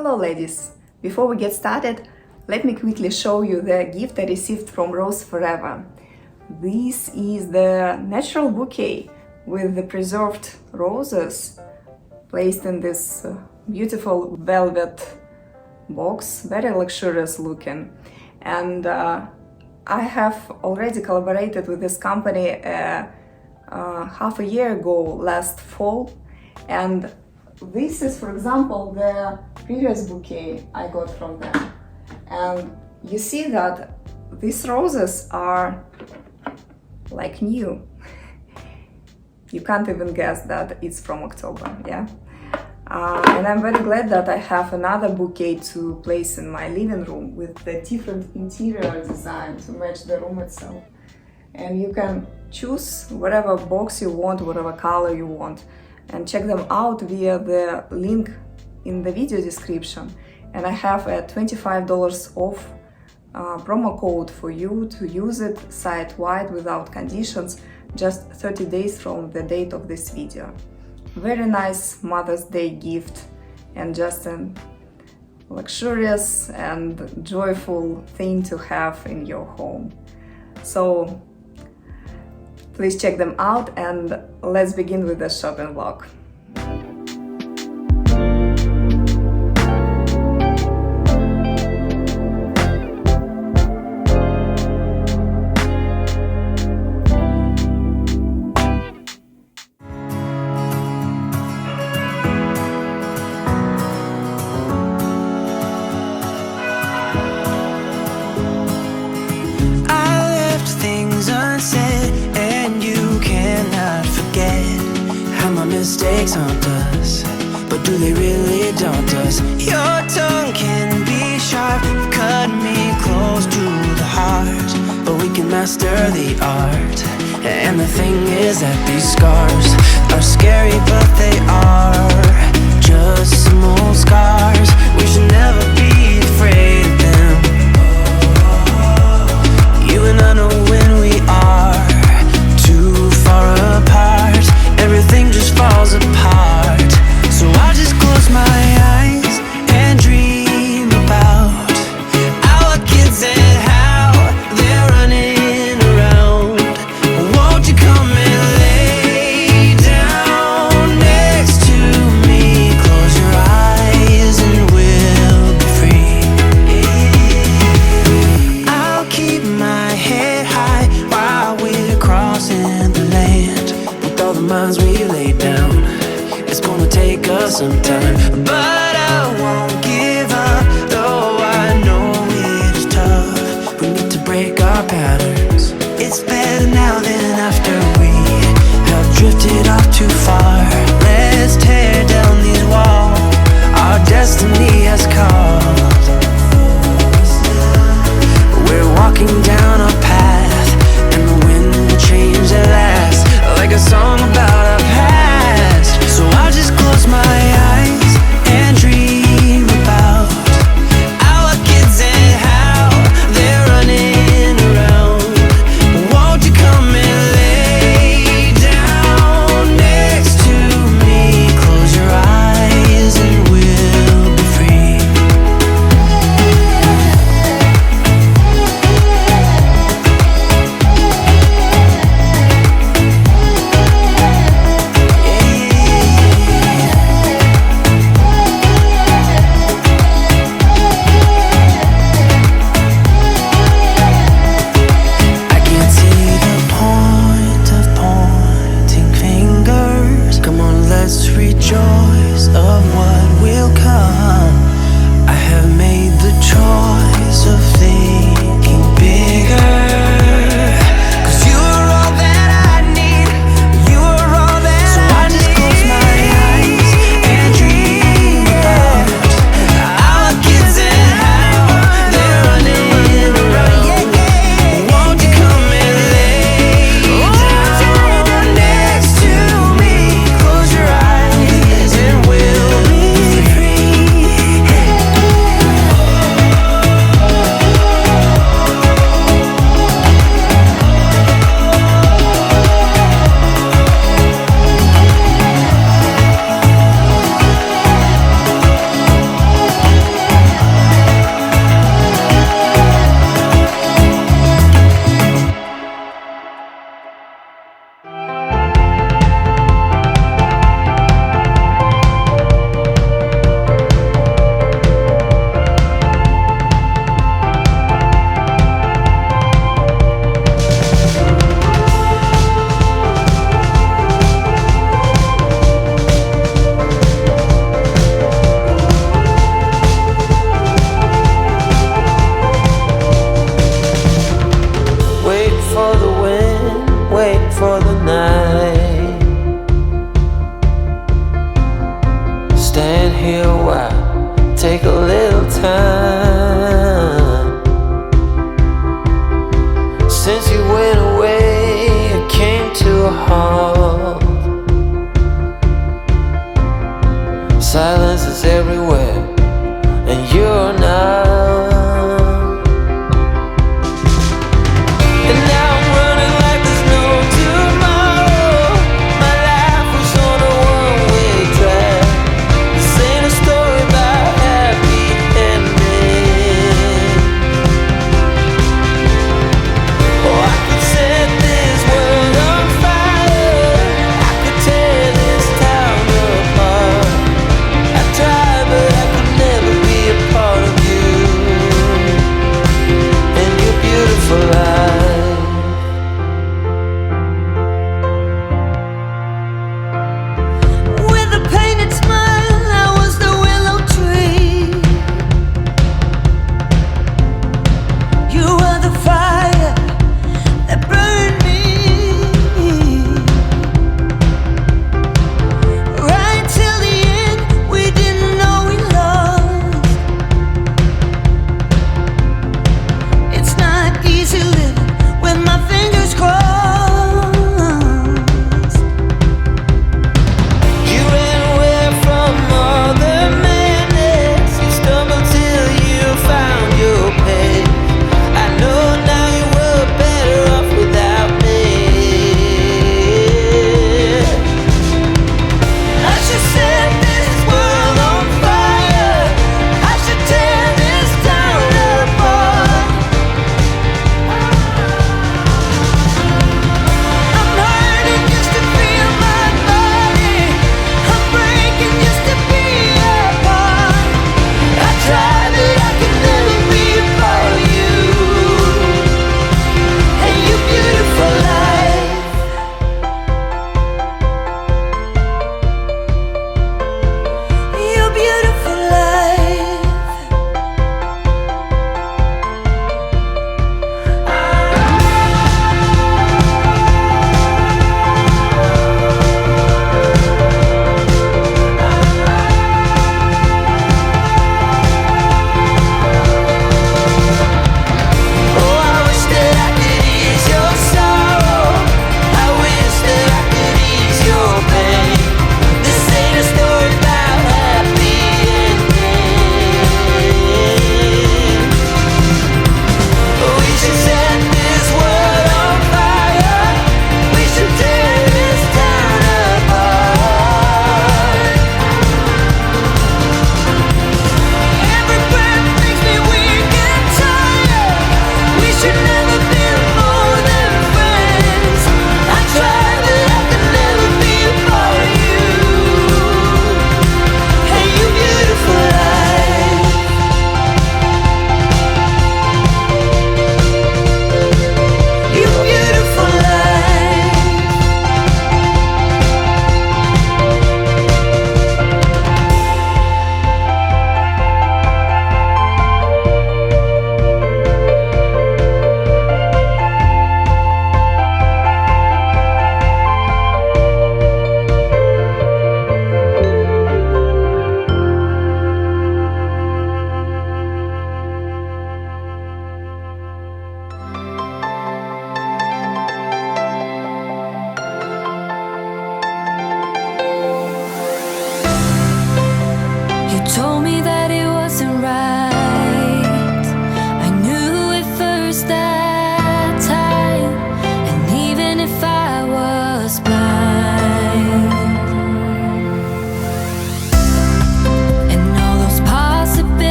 Hello ladies! Before we get started, let me quickly show you the gift I received from Rose Forever. This is the natural bouquet with the preserved roses placed in this beautiful velvet box, very luxurious looking. And I have already collaborated with this company half a year ago, last fall, and this is, for example, the previous bouquet I got from them. And you see that these roses are like new. You can't even guess that it's from October, yeah? And I'm very glad that I have another bouquet to place in my living room with the different interior design to match the room itself. And you can choose whatever box you want, whatever color you want, and check them out via the link in the video description. And I have a $25 off promo code for you to use it site-wide without conditions, just 30 days from the date of this video. Very nice Mother's Day gift and just a luxurious and joyful thing to have in your home. So please check them out and let's begin with the shopping vlog. Mistakes haunt us, but do they really daunt us? Your tongue can be sharp, cut me close to the heart, but we can master the art. And the thing is that these scars are scary, but they are just some old scars. We should never be afraid of them. You and I know when we are too far apart, everything just falls apart. So I just close my eyes and dream about our kids and how they're running around. Won't you come and lay down next to me? Close your eyes.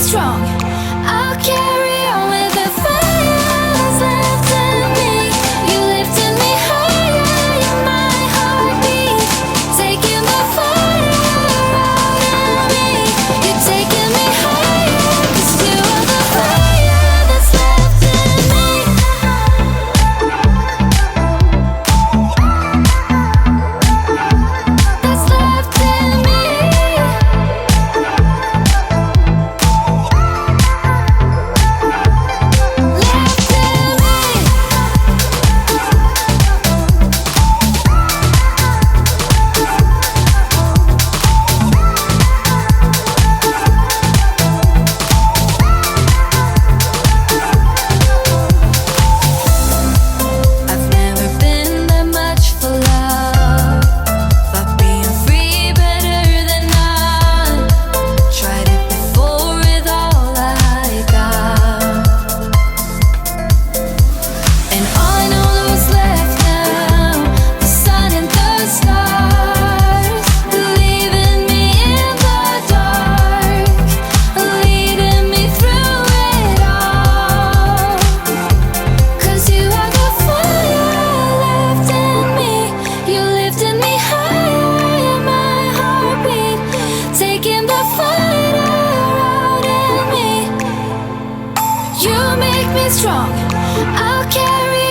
strong. I'll carry on with the fire that's left in me. You lifted me higher, you're my heartbeat. Taking the fire out in me. You're taking me higher, 'cause you are the fire that's left in me. That's left in me. I've never been that much for love. Thought being free better than none. Tried it before with all I got, and all I know is what's left now. The sun and the stars, leaving me in the dark, leading me through it all. 'Cause you are the fire left in me. You lifted me higher, my heartbeat. Taking the fight out in me. You make me strong. I'll carry